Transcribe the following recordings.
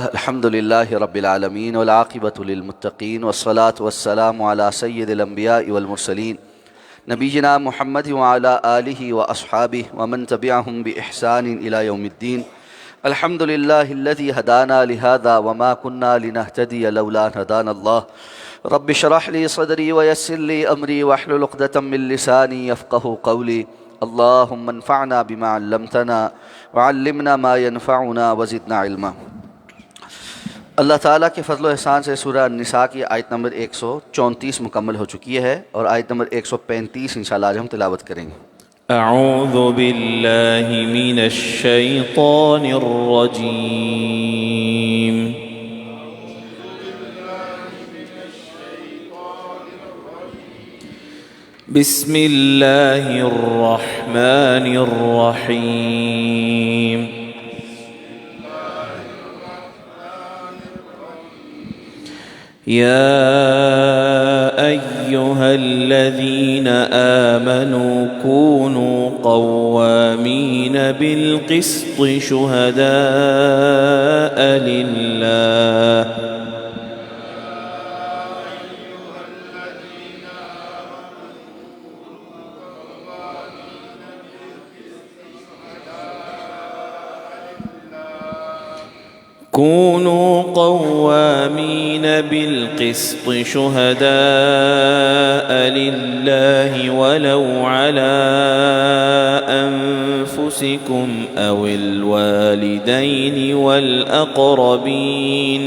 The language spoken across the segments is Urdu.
الحمد لله رب العالمين والعاقبة للمتقين والصلاة والسلام على سيد الأنبياء والمرسلين نبينا محمد وعلى آله وأصحابه ومن تبعهم بإحسان إلى يوم الدين. الحمد لله الذي هدانا لهذا وما كنا لنهتدي لولا أن هدانا الله. رب اشرح لي صدري ويسر لي أمري واحلل عقدة من لساني يفقه قولي. اللهم انفعنا بما علمتنا وعلمنا ما ينفعنا وزدنا علما. اللہ تعالیٰ کے فضل و احسان سے سورہ النساء کی آیت نمبر 134 مکمل ہو چکی ہے اور آیت نمبر 135 انشاءاللہ آج ہم تلاوت کریں گے. اعوذ باللہ من الشیطان الرجیم. بسم اللہ الرحمن الرحیم. يا أيها الذين آمنوا كونوا قوامين بالقسط شهداء لله كونوا قوامين بالقسط شهداء لله ولو على أنفسكم أو الوالدين والأقربين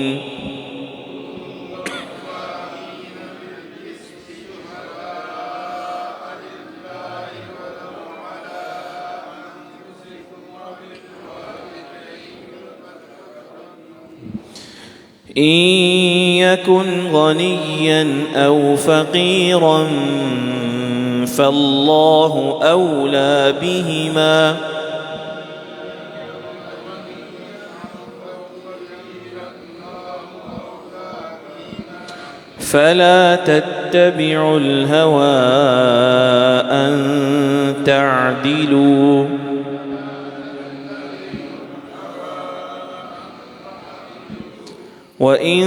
إن يكن غنيا أو فقيرا فالله أولى بهما فلا تتبعوا الهوى أن تعدلوا وَإِن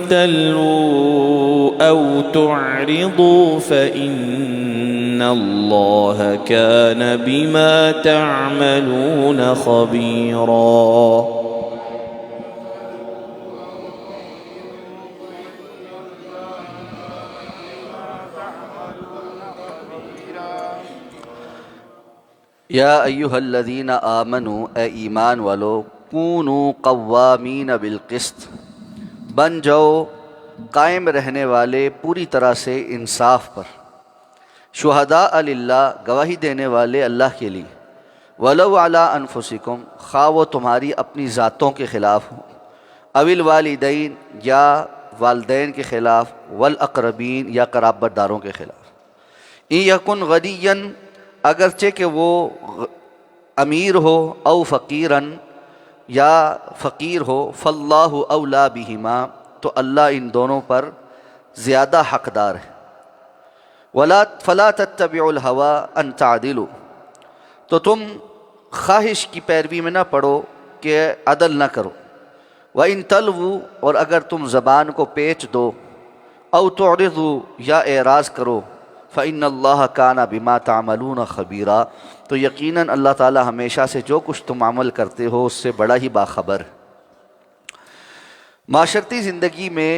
تَلْوُوا أَوْ تُعْرِضُوا فَإِنَّ اللَّهَ كَانَ بِمَا تَعْمَلُونَ خَبِيرًا. یا ایہا الذین آمنوا، اے ایمان والو، کونوا قوامین بالقسط، بن جاؤ قائم رہنے والے پوری طرح سے انصاف پر، شہداء للہ، گواہی دینے والے اللہ کے لیے، ولو علی انفسکم، خواہ وہ تمہاری اپنی ذاتوں کے خلاف ہوں، او الوالدین، یا والدین کے خلاف، والاقربین، یا قرابت داروں کے خلاف. ان یکن غنیا، اگرچہ کہ وہ امیر ہو، او فقیراً، یا فقیر ہو، فاللہ اولا بہما، تو اللہ ان دونوں پر زیادہ حقدار ہے. فلا تتبعوا الہوی ان تعدلوا، تو تم خواہش کی پیروی میں نہ پڑو کہ عدل نہ کرو. وَإِن تَلْوُوا، اور اگر تم زبان کو پیچ دو، او تعرضوا، یا اعراض کرو، فَإِنَّ اللَّهَ كَانَ بِمَا تَعْمَلُونَ خَبِيرًا، تو یقیناً اللہ تعالی ہمیشہ سے جو کچھ تم عمل کرتے ہو اس سے بڑا ہی باخبر. معاشرتی زندگی میں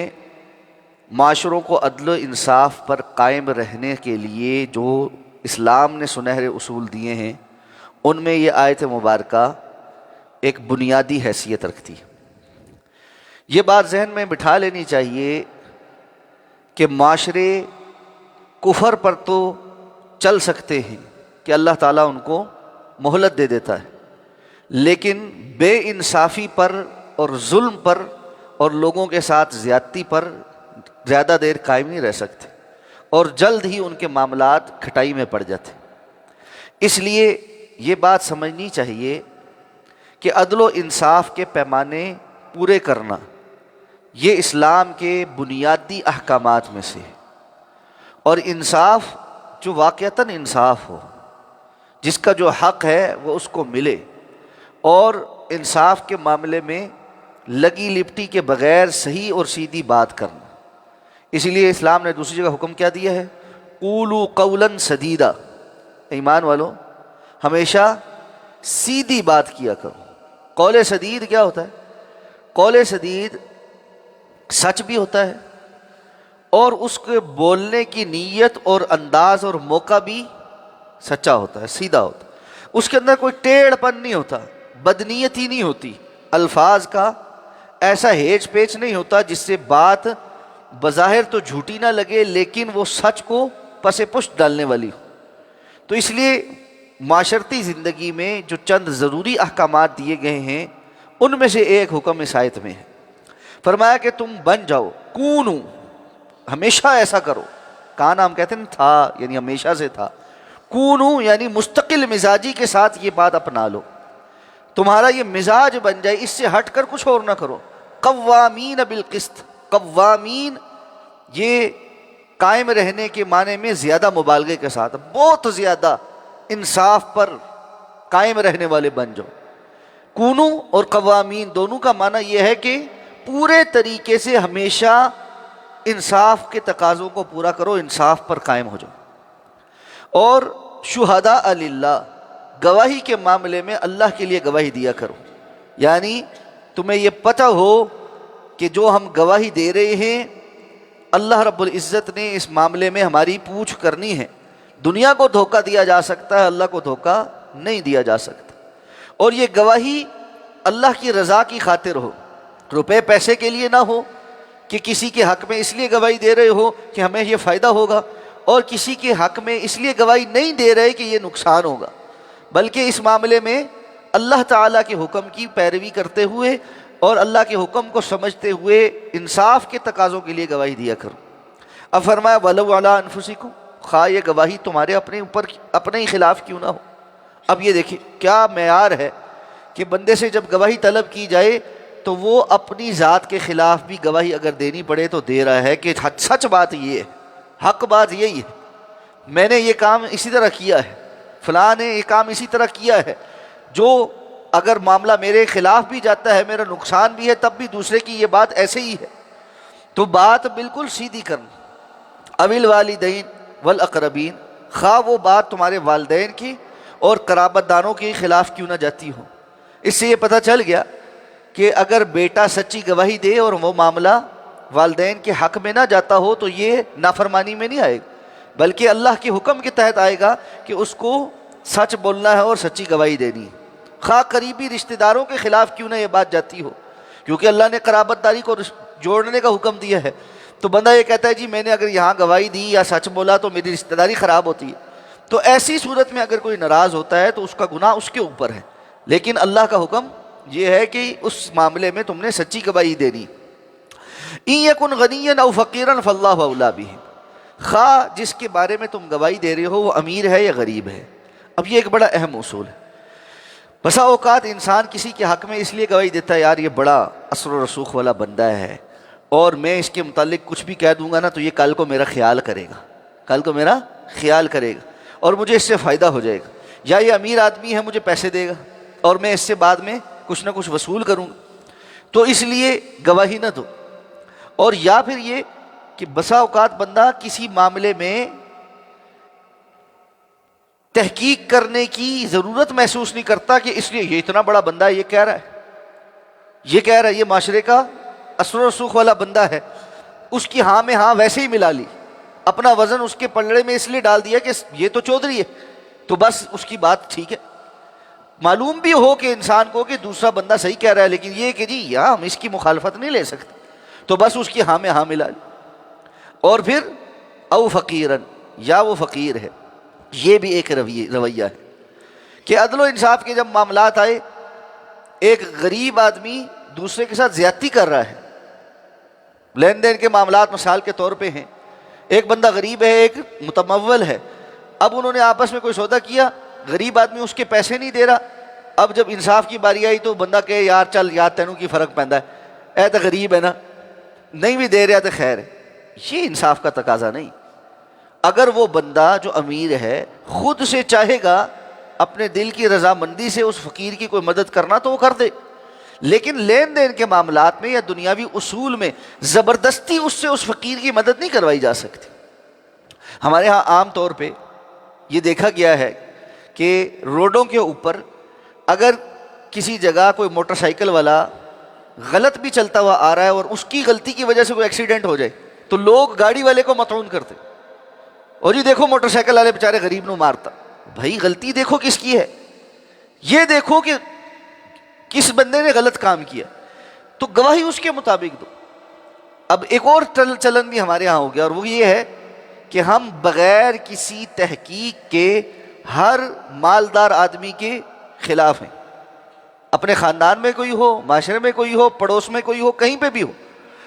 معاشروں کو عدل و انصاف پر قائم رہنے کے لیے جو اسلام نے سنہرے اصول دیے ہیں، ان میں یہ آیت مبارکہ ایک بنیادی حیثیت رکھتی. یہ بات ذہن میں بٹھا لینی چاہیے کہ معاشرے کفر پر تو چل سکتے ہیں کہ اللہ تعالیٰ ان کو مہلت دے دیتا ہے، لیکن بے انصافی پر اور ظلم پر اور لوگوں کے ساتھ زیادتی پر زیادہ دیر قائم نہیں رہ سکتے، اور جلد ہی ان کے معاملات کھٹائی میں پڑ جاتے. اس لیے یہ بات سمجھنی چاہیے کہ عدل و انصاف کے پیمانے پورے کرنا یہ اسلام کے بنیادی احکامات میں سے، اور انصاف جو واقعتاً انصاف ہو، جس کا جو حق ہے وہ اس کو ملے، اور انصاف کے معاملے میں لگی لپٹی کے بغیر صحیح اور سیدھی بات کرنا۔ اسی لیے اسلام نے دوسری جگہ حکم کیا دیا ہے، قولوا قولا سدیدا، ایمان والو ہمیشہ سیدھی بات کیا کرو۔ قول سدید کیا ہوتا ہے؟ قول سدید سچ بھی ہوتا ہے اور اس کے بولنے کی نیت اور انداز اور موقع بھی سچا ہوتا ہے، سیدھا ہوتا ہے، اس کے اندر کوئی ٹیڑھ پن نہیں ہوتا، بدنیتی نہیں ہوتی، الفاظ کا ایسا ہیج پیچ نہیں ہوتا جس سے بات بظاہر تو جھوٹی نہ لگے لیکن وہ سچ کو پس پشت ڈالنے والی ہو۔ تو اس لیے معاشرتی زندگی میں جو چند ضروری احکامات دیے گئے ہیں ان میں سے ایک حکم اس آیت میں ہے، فرمایا کہ تم بن جاؤ، کونو، ہمیشہ ایسا کرو، کانا ہم کہتے ہیں تھا یعنی ہمیشہ سے تھا، کونو یعنی مستقل مزاجی کے ساتھ یہ بات اپنا لو، تمہارا یہ مزاج بن جائے، اس سے ہٹ کر کچھ اور نہ کرو۔ قوامین بالقسط، قوامین یہ قائم رہنے کے معنی میں زیادہ مبالغے کے ساتھ بہت زیادہ انصاف پر قائم رہنے والے بن جاؤ۔ کونو اور قوامین دونوں کا معنی یہ ہے کہ پورے طریقے سے ہمیشہ انصاف کے تقاضوں کو پورا کرو، انصاف پر قائم ہو جاؤ۔ اور شہداء للہ، گواہی کے معاملے میں اللہ کے لیے گواہی دیا کرو، یعنی تمہیں یہ پتہ ہو کہ جو ہم گواہی دے رہے ہیں اللہ رب العزت نے اس معاملے میں ہماری پوچھ کرنی ہے۔ دنیا کو دھوکہ دیا جا سکتا ہے، اللہ کو دھوکہ نہیں دیا جا سکتا، اور یہ گواہی اللہ کی رضا کی خاطر ہو، روپے پیسے کے لیے نہ ہو کہ کسی کے حق میں اس لیے گواہی دے رہے ہو کہ ہمیں یہ فائدہ ہوگا، اور کسی کے حق میں اس لیے گواہی نہیں دے رہے کہ یہ نقصان ہوگا، بلکہ اس معاملے میں اللہ تعالیٰ کے حکم کی پیروی کرتے ہوئے اور اللہ کے حکم کو سمجھتے ہوئے انصاف کے تقاضوں کے لیے گواہی دیا کرو۔ اب فرمایا وَلَوْ عَلَىٰ أَنفُسِكُمْ، خواہ یہ گواہی تمہارے اپنے اوپر اپنے ہی خلاف کیوں نہ ہو۔ اب یہ دیکھیں کیا معیار ہے کہ بندے سے جب گواہی طلب کی جائے تو وہ اپنی ذات کے خلاف بھی گواہی اگر دینی پڑے تو دے رہا ہے کہ سچ بات یہ ہے، حق بات یہی ہے، میں نے یہ کام اسی طرح کیا ہے، فلاں نے یہ کام اسی طرح کیا ہے، جو اگر معاملہ میرے خلاف بھی جاتا ہے، میرا نقصان بھی ہے، تب بھی دوسرے کی یہ بات ایسے ہی ہے، تو بات بالکل سیدھی کرنا۔ اوil والدین والاقربین، خواہ وہ بات تمہارے والدین کی اور قرابت داروں کے خلاف کیوں نہ جاتی ہو۔ اس سے یہ پتہ چل گیا کہ اگر بیٹا سچی گواہی دے اور وہ معاملہ والدین کے حق میں نہ جاتا ہو تو یہ نافرمانی میں نہیں آئے گا، بلکہ اللہ کے حکم کے تحت آئے گا کہ اس کو سچ بولنا ہے اور سچی گواہی دینی ہے، خواہ قریبی رشتہ داروں کے خلاف کیوں نہ یہ بات جاتی ہو، کیونکہ اللہ نے قرابت داری کو جوڑنے کا حکم دیا ہے۔ تو بندہ یہ کہتا ہے جی میں نے اگر یہاں گواہی دی یا سچ بولا تو میری رشتہ داری خراب ہوتی ہے، تو ایسی صورت میں اگر کوئی ناراض ہوتا ہے تو اس کا گناہ اس کے اوپر ہے، لیکن اللہ کا حکم یہ ہے کہ اس معاملے میں تم نے سچی گواہی دینی۔ ان یکن غنیا او فقیرا فاللہ اولی بہ، خواہ جس کے بارے میں تم گواہی دے رہے ہو وہ امیر ہے یا غریب ہے۔ اب یہ ایک بڑا اہم اصول ہے، بسا اوقات انسان کسی کے حق میں اس لیے گواہی دیتا ہے یار یہ بڑا اثر و رسوخ والا بندہ ہے اور میں اس کے متعلق کچھ بھی کہہ دوں گا نا تو یہ کل کو میرا خیال کرے گا، کل کو میرا خیال کرے گا اور مجھے اس سے فائدہ ہو جائے گا، یا یہ امیر آدمی ہے مجھے پیسے دے گا اور میں اس سے بعد میں کچھ نہ کچھ وصول کروں گا، تو اس لیے گواہی نہ دو۔ اور یا پھر یہ کہ بسا اوقات بندہ کسی معاملے میں تحقیق کرنے کی ضرورت محسوس نہیں کرتا کہ اس لیے یہ اتنا بڑا بندہ ہے، یہ کہہ رہا ہے یہ معاشرے کا اثر و رسوخ والا بندہ ہے، اس کی ہاں میں ہاں ویسے ہی ملا لی، اپنا وزن اس کے پلڑے میں اس لیے ڈال دیا کہ یہ تو چودھری ہے تو بس اس کی بات ٹھیک ہے، معلوم بھی ہو کہ انسان کو کہ دوسرا بندہ صحیح کہہ رہا ہے لیکن یہ کہ جی یہاں ہم اس کی مخالفت نہیں لے سکتے تو بس اس کی ہاں میں ہاں ملا لی۔ اور پھر او فقیرن، یا وہ فقیر ہے، یہ بھی ایک رویہ ہے کہ عدل و انصاف کے جب معاملات آئے ایک غریب آدمی دوسرے کے ساتھ زیادتی کر رہا ہے، لین دین کے معاملات مثال کے طور پہ ہیں، ایک بندہ غریب ہے ایک متمول ہے، اب انہوں نے آپس میں کوئی سودا کیا، غریب آدمی اس کے پیسے نہیں دے رہا، اب جب انصاف کی باری آئی تو بندہ کہے یار چل یار تینوں کی فرق پیندا ہے، اے تو غریب ہے نا، نہیں بھی دے رہا تو خیر ہے، یہ انصاف کا تقاضا نہیں۔ اگر وہ بندہ جو امیر ہے خود سے چاہے گا اپنے دل کی رضامندی سے اس فقیر کی کوئی مدد کرنا تو وہ کر دے، لیکن لین دین کے معاملات میں یا دنیاوی اصول میں زبردستی اس سے اس فقیر کی مدد نہیں کروائی جا سکتی۔ ہمارے ہاں عام طور پہ یہ دیکھا گیا ہے کہ روڈوں کے اوپر اگر کسی جگہ کوئی موٹر سائیکل والا غلط بھی چلتا ہوا آ رہا ہے اور اس کی غلطی کی وجہ سے کوئی ایکسیڈنٹ ہو جائے تو لوگ گاڑی والے کو مطعون کرتے، اور یہ دیکھو موٹر سائیکل والے بیچارے غریب نو مارتا۔ بھائی غلطی دیکھو کس کی ہے، یہ دیکھو کہ کس بندے نے غلط کام کیا تو گواہی اس کے مطابق دو۔ اب ایک اور چلن بھی ہمارے ہاں ہو گیا، اور وہ یہ ہے کہ ہم بغیر کسی تحقیق کے ہر مالدار آدمی کے خلاف ہیں، اپنے خاندان میں کوئی ہو، معاشرے میں کوئی ہو، پڑوس میں کوئی ہو، کہیں پہ بھی ہو،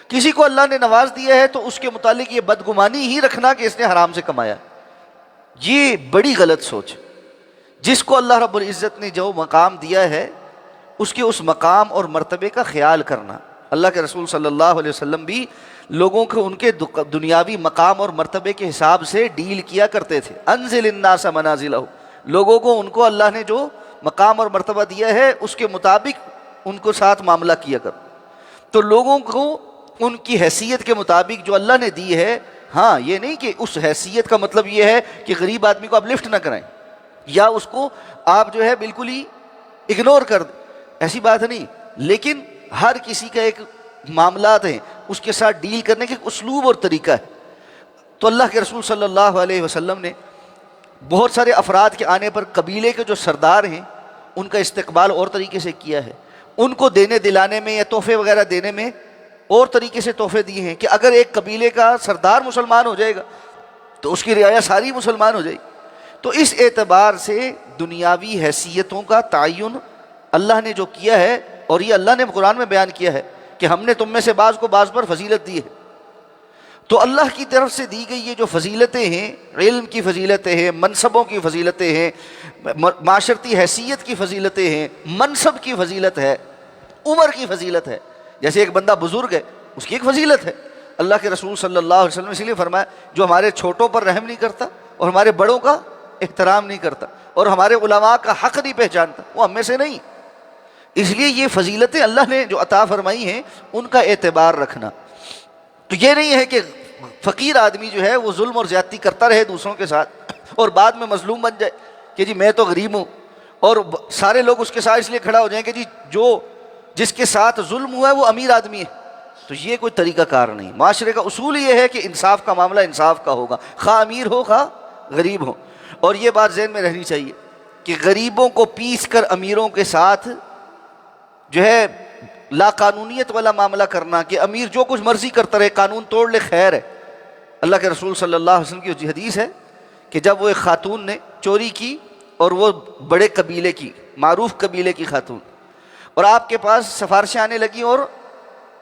کسی کو اللہ نے نواز دیا ہے تو اس کے متعلق یہ بدگمانی ہی رکھنا کہ اس نے حرام سے کمایا، یہ بڑی غلط سوچ۔ جس کو اللہ رب العزت نے جو مقام دیا ہے اس کے اس مقام اور مرتبے کا خیال کرنا۔ اللہ کے رسول صلی اللہ علیہ وسلم بھی لوگوں کو ان کے دنیاوی مقام اور مرتبے کے حساب سے ڈیل کیا کرتے تھے۔ انزل الناس منازلہ، لوگوں کو ان کو اللہ نے جو مقام اور مرتبہ دیا ہے اس کے مطابق ان کو ساتھ معاملہ کیا کر۔ تو لوگوں کو ان کی حیثیت کے مطابق جو اللہ نے دی ہے، ہاں یہ نہیں کہ اس حیثیت کا مطلب یہ ہے کہ غریب آدمی کو آپ لفٹ نہ کرائیں یا اس کو آپ جو ہے بالکل ہی اگنور کر دیں، ایسی بات نہیں، لیکن ہر کسی کا ایک معاملات ہیں، اس کے ساتھ ڈیل کرنے کے ایک اسلوب اور طریقہ ہے۔ تو اللہ کے رسول صلی اللہ علیہ وسلم نے بہت سارے افراد کے آنے پر قبیلے کے جو سردار ہیں ان کا استقبال اور طریقے سے کیا ہے، ان کو دینے دلانے میں یا تحفے وغیرہ دینے میں اور طریقے سے تحفے دیے ہیں کہ اگر ایک قبیلے کا سردار مسلمان ہو جائے گا تو اس کی رعایا ساری مسلمان ہو جائے گی۔ تو اس اعتبار سے دنیاوی حیثیتوں کا تعین اللہ نے جو کیا ہے، اور یہ اللہ نے قرآن میں بیان کیا ہے کہ ہم نے تم میں سے بعض کو بعض پر فضیلت دی ہے۔ تو اللہ کی طرف سے دی گئی یہ جو فضیلتیں ہیں، علم کی فضیلتیں ہیں، منصبوں کی فضیلتیں ہیں، معاشرتی حیثیت کی فضیلتیں ہیں، منصب کی فضیلت ہے، عمر کی فضیلت ہے۔ جیسے ایک بندہ بزرگ ہے اس کی ایک فضیلت ہے، اللہ کے رسول صلی اللہ علیہ وسلم اسی لیے فرمایا جو ہمارے چھوٹوں پر رحم نہیں کرتا اور ہمارے بڑوں کا احترام نہیں کرتا اور ہمارے علماء کا حق نہیں پہچانتا وہ ہم میں سے نہیں۔ اس لیے یہ فضیلتیں اللہ نے جو عطا فرمائی ہیں ان کا اعتبار رکھنا۔ تو یہ نہیں ہے کہ فقیر آدمی جو ہے وہ ظلم اور زیادتی کرتا رہے دوسروں کے ساتھ اور بعد میں مظلوم بن جائے کہ جی میں تو غریب ہوں، اور سارے لوگ اس کے ساتھ اس لیے کھڑا ہو جائیں کہ جی جو جس کے ساتھ ظلم ہوا ہے وہ امیر آدمی ہے۔ تو یہ کوئی طریقہ کار نہیں۔ معاشرے کا اصول یہ ہے کہ انصاف کا معاملہ انصاف کا ہوگا، خواہ امیر ہو خواہ غریب ہو۔ اور یہ بات ذہن میں رہنی چاہیے کہ غریبوں کو پیس کر امیروں کے ساتھ جو ہے لا قانونیت والا معاملہ کرنا کہ امیر جو کچھ مرضی کرتا رہے، قانون توڑ لے، خیر ہے۔ اللہ کے رسول صلی اللہ علیہ وسلم کی حدیث ہے کہ جب وہ ایک خاتون نے چوری کی اور وہ بڑے قبیلے کی، معروف قبیلے کی خاتون، اور آپ کے پاس سفارشیں آنے لگیں، اور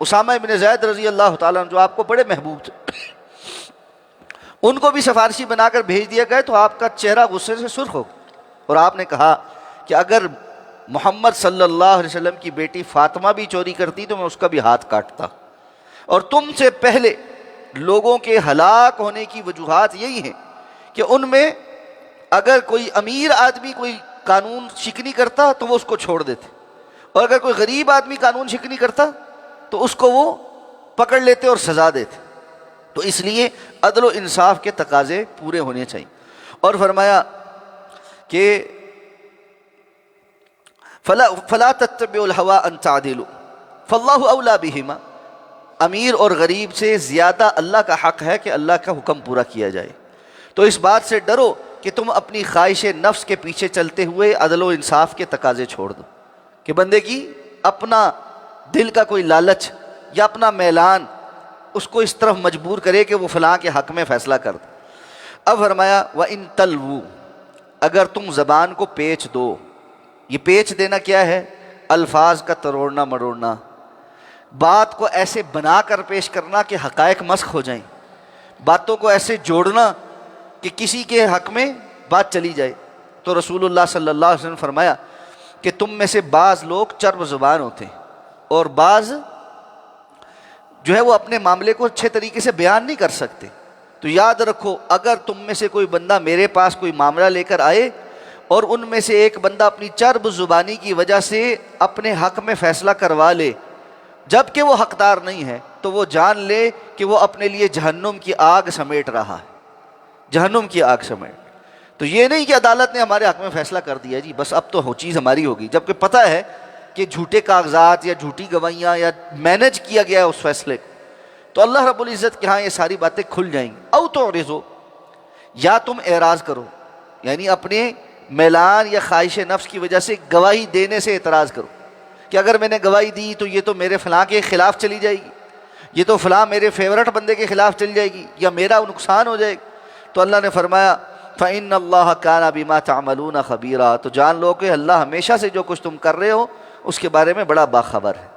اسامہ بن زید رضی اللہ تعالیٰ عنہ جو آپ کو بڑے محبوب تھے ان کو بھی سفارشی بنا کر بھیج دیا گیا، تو آپ کا چہرہ غصے سے سرخ ہو گیا اور آپ نے کہا کہ اگر محمد صلی اللہ علیہ وسلم کی بیٹی فاطمہ بھی چوری کرتی تو میں اس کا بھی ہاتھ کاٹتا، اور تم سے پہلے لوگوں کے ہلاک ہونے کی وجوہات یہی ہیں کہ ان میں اگر کوئی امیر آدمی کوئی قانون شکنی کرتا تو وہ اس کو چھوڑ دیتے، اور اگر کوئی غریب آدمی قانون شکنی کرتا تو اس کو وہ پکڑ لیتے اور سزا دیتے۔ تو اس لیے عدل و انصاف کے تقاضے پورے ہونے چاہیے۔ اور فرمایا کہ فلا تتبعوا الهوى ان تعدلوا فاللہ اولی بہما، امیر اور غریب سے زیادہ اللہ کا حق ہے کہ اللہ کا حکم پورا کیا جائے۔ تو اس بات سے ڈرو کہ تم اپنی خواہش نفس کے پیچھے چلتے ہوئے عدل و انصاف کے تقاضے چھوڑ دو، کہ بندے کی اپنا دل کا کوئی لالچ یا اپنا میلان اس کو اس طرف مجبور کرے کہ وہ فلاں کے حق میں فیصلہ کر دے۔ اب فرمایا وَإِن تَلْوُوا، اگر تم زبان کو پیچ دو، یہ پیچ دینا کیا ہے؟ الفاظ کا تروڑنا مروڑنا، بات کو ایسے بنا کر پیش کرنا کہ حقائق مسخ ہو جائیں، باتوں کو ایسے جوڑنا کہ کسی کے حق میں بات چلی جائے۔ تو رسول اللہ صلی اللہ علیہ وسلم نے فرمایا کہ تم میں سے بعض لوگ چرب زبان ہوتے ہیں اور بعض جو ہے وہ اپنے معاملے کو اچھے طریقے سے بیان نہیں کر سکتے۔ تو یاد رکھو اگر تم میں سے کوئی بندہ میرے پاس کوئی معاملہ لے کر آئے اور ان میں سے ایک بندہ اپنی چرب زبانی کی وجہ سے اپنے حق میں فیصلہ کروا لے جبکہ وہ حقدار نہیں ہے، تو وہ جان لے کہ وہ اپنے لیے جہنم کی آگ سمیٹ رہا ہے، جہنم کی آگ سمیٹ۔ تو یہ نہیں کہ عدالت نے ہمارے حق میں فیصلہ کر دیا جی بس اب تو چیز ہماری ہوگی، جبکہ پتہ ہے کہ جھوٹے کاغذات یا جھوٹی گواہیاں یا مینج کیا گیا ہے اس فیصلے کو، تو اللہ رب العزت کے ہاں یہ ساری باتیں کھل جائیں گی۔ او تعرضوا، یا تم اعراض کرو، یعنی اپنے میلان یا خواہش نفس کی وجہ سے گواہی دینے سے اعتراض کرو کہ اگر میں نے گواہی دی تو یہ تو میرے فلاں کے خلاف چلی جائے گی، یہ تو فلاں میرے فیورٹ بندے کے خلاف چلی جائے گی، یا میرا نقصان ہو جائے گا۔ تو اللہ نے فرمایا فَإِنَّ اللَّهَ كَانَ بِمَا تَعْمَلُونَ خَبِيرًا، تو جان لو کہ اللہ ہمیشہ سے جو کچھ تم کر رہے ہو اس کے بارے میں بڑا باخبر ہے،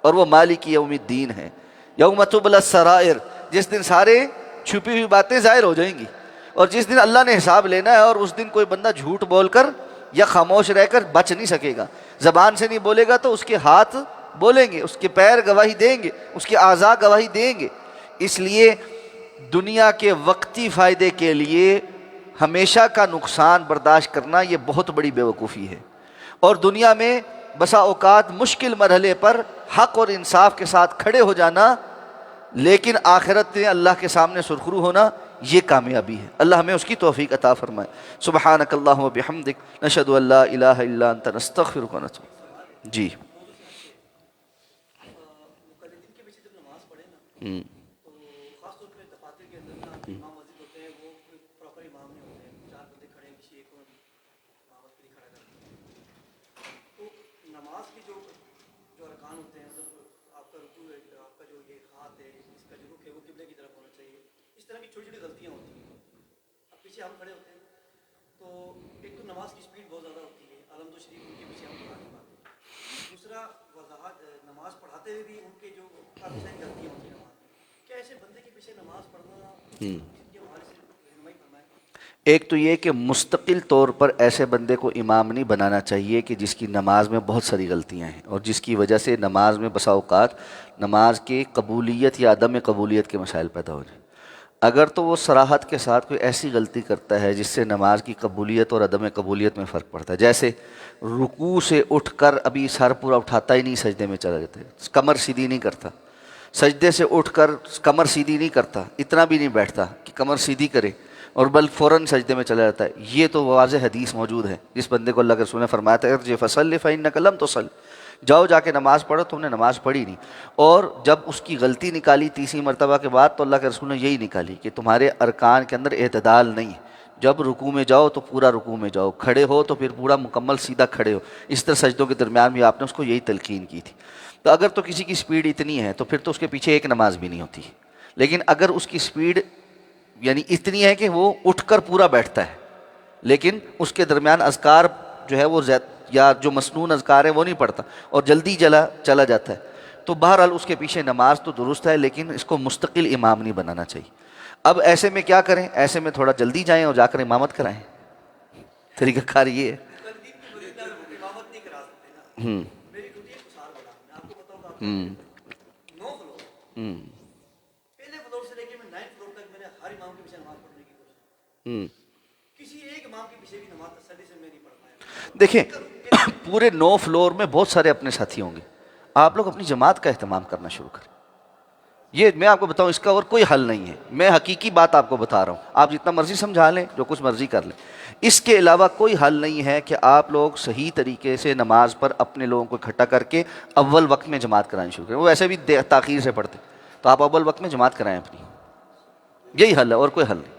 اور وہ مالک یوم الدین ہے۔ یوم تبلی السرائر، جس دن سارے چھپی ہوئی باتیں ظاہر ہو جائیں گی، اور جس دن اللہ نے حساب لینا ہے، اور اس دن کوئی بندہ جھوٹ بول کر یا خاموش رہ کر بچ نہیں سکے گا۔ زبان سے نہیں بولے گا تو اس کے ہاتھ بولیں گے، اس کے پیر گواہی دیں گے، اس کے اعضاء گواہی دیں گے۔ اس لیے دنیا کے وقتی فائدے کے لیے ہمیشہ کا نقصان برداشت کرنا یہ بہت بڑی بیوقوفی ہے، اور دنیا میں بسا اوقات مشکل مرحلے پر حق اور انصاف کے ساتھ کھڑے ہو جانا، لیکن آخرت میں اللہ کے سامنے سرخرو ہونا، یہ کامیابی ہے۔ اللہ ہمیں اس کی توفیق عطا فرمائے۔ سبحانک اللہم و بحمدک، نشہد ان لا الہ الا انت، نستغفرک و نتوب۔ جی مقلدین کے پیچھے جب نماز پڑھے نا ہم۔ تو خاص طور پہ دفاتر کے اندر نا امام مسجد ہوتے ہیں، وہ کوئی پراپر امام نہیں ہوتے ہیں، چار بندے کھڑے ہیں، کسی ایک کو امامت کے لیے کھڑا کرتے ہیں۔ تو نماز کی جو ارکان ہوتے ہیں، مطلب آپ کا رکوع ہے، آپ کا جو یہ ہاتھ ہے، اس کا جو رخ ہے وہ قبلے کی طرف ہونا چاہیے، اس طرح کی چھوٹی چھوٹی غلطیاں ہوتی ہیں۔ اب پیچھے ہم کھڑے ہوتے ہیں تو ایک تو نماز کی سپیڈ بہت زیادہ ہوتی ہے، علم تو شریف ان کے پیچھے ہم پڑھا نہیں پاتے۔ دوسرا وضاحت، نماز پڑھاتے ہوئے بھی ان کے جو کافی ساری غلطیاں ہوتی ہیں نماز میں، کیا ایسے بندے کے پیچھے نماز پڑھنا کے حوالے سے رہنمائی فرمائیں۔ ایک تو یہ کہ مستقل طور پر ایسے بندے کو امام نہیں بنانا چاہیے کہ جس کی نماز میں بہت ساری غلطیاں ہیں، اور جس کی وجہ سے نماز میں بسا اوقات نماز کی قبولیت یا عدم قبولیت کے مسائل پیدا ہو جائیں۔ اگر تو وہ صراحت کے ساتھ کوئی ایسی غلطی کرتا ہے جس سے نماز کی قبولیت اور عدم قبولیت میں فرق پڑتا ہے، جیسے رکوع سے اٹھ کر ابھی سر پورا اٹھاتا ہی نہیں، سجدے میں چلا جاتا ہے، کمر سیدھی نہیں کرتا، سجدے سے اٹھ کر کمر سیدھی نہیں کرتا، اتنا بھی نہیں بیٹھتا کہ کمر سیدھی کرے، اور بل فوراً سجدے میں چلا جاتا ہے، یہ تو واضح حدیث موجود ہے۔ جس بندے کو اللہ کے رسول نے فرمایا تھا ارجع فصلی فإنک لم تصل، جاؤ جا کے نماز پڑھو، تم نے نماز پڑھی نہیں۔ اور جب اس کی غلطی نکالی تیسری مرتبہ کے بعد، تو اللہ کے رسول نے یہی نکالی کہ تمہارے ارکان کے اندر اعتدال نہیں ہے، جب رکوع میں جاؤ تو پورا رکوع میں جاؤ، کھڑے ہو تو پھر پورا مکمل سیدھا کھڑے ہو۔ اس طرح سجدوں کے درمیان بھی آپ نے اس کو یہی تلقین کی تھی۔ تو اگر تو کسی کی سپیڈ اتنی ہے تو پھر تو اس کے پیچھے ایک نماز بھی نہیں ہوتی، لیکن اگر اس کی سپیڈ یعنی اتنی ہے کہ وہ اٹھ کر پورا بیٹھتا ہے، لیکن اس کے درمیان اذکار جو ہے وہ یا جو مسنون اذکار ہے وہ نہیں پڑھتا، اور جلدی چلا جاتا ہے، تو بہرحال اس کے پیچھے نماز تو درست ہے، لیکن اس کو مستقل امام نہیں بنانا چاہیے۔ اب ایسے میں کیا کریں؟ ایسے میں تھوڑا جلدی جائیں اور جا کر امامت کرائیں، طریقہ کار یہ ہے۔ مقلدین کی وجہ سے امامت نہیں کرا سکتے نا۔ میری ڈیوٹی ہے مثال بتا، میں آپ کو بتاؤں گا 9 فلور، پہلے فلور سے لے کے میں 9 فلور تک میں نے ہر امام کے پیچھے نماز پڑھنے کی کوشش کی، کسی ایک امام کے پیچھے بھی نماز تسلی سے میں نہیں پڑھ پایا۔ دیکھیں پورے 9 فلور میں بہت سارے اپنے ساتھی ہوں گے، آپ لوگ اپنی جماعت کا اہتمام کرنا شروع کریں۔ یہ میں آپ کو بتاؤں اس کا اور کوئی حل نہیں ہے، میں حقیقی بات آپ کو بتا رہا ہوں، آپ جتنا مرضی سمجھا لیں، جو کچھ مرضی کر لیں، اس کے علاوہ کوئی حل نہیں ہے کہ آپ لوگ صحیح طریقے سے نماز پر اپنے لوگوں کو اکٹھا کر کے اول وقت میں جماعت کرانی شروع کریں۔ وہ ایسے بھی تاخیر سے پڑھتے، تو آپ اول وقت میں جماعت کرائیں اپنی، یہی حل ہے اور کوئی حل نہیں۔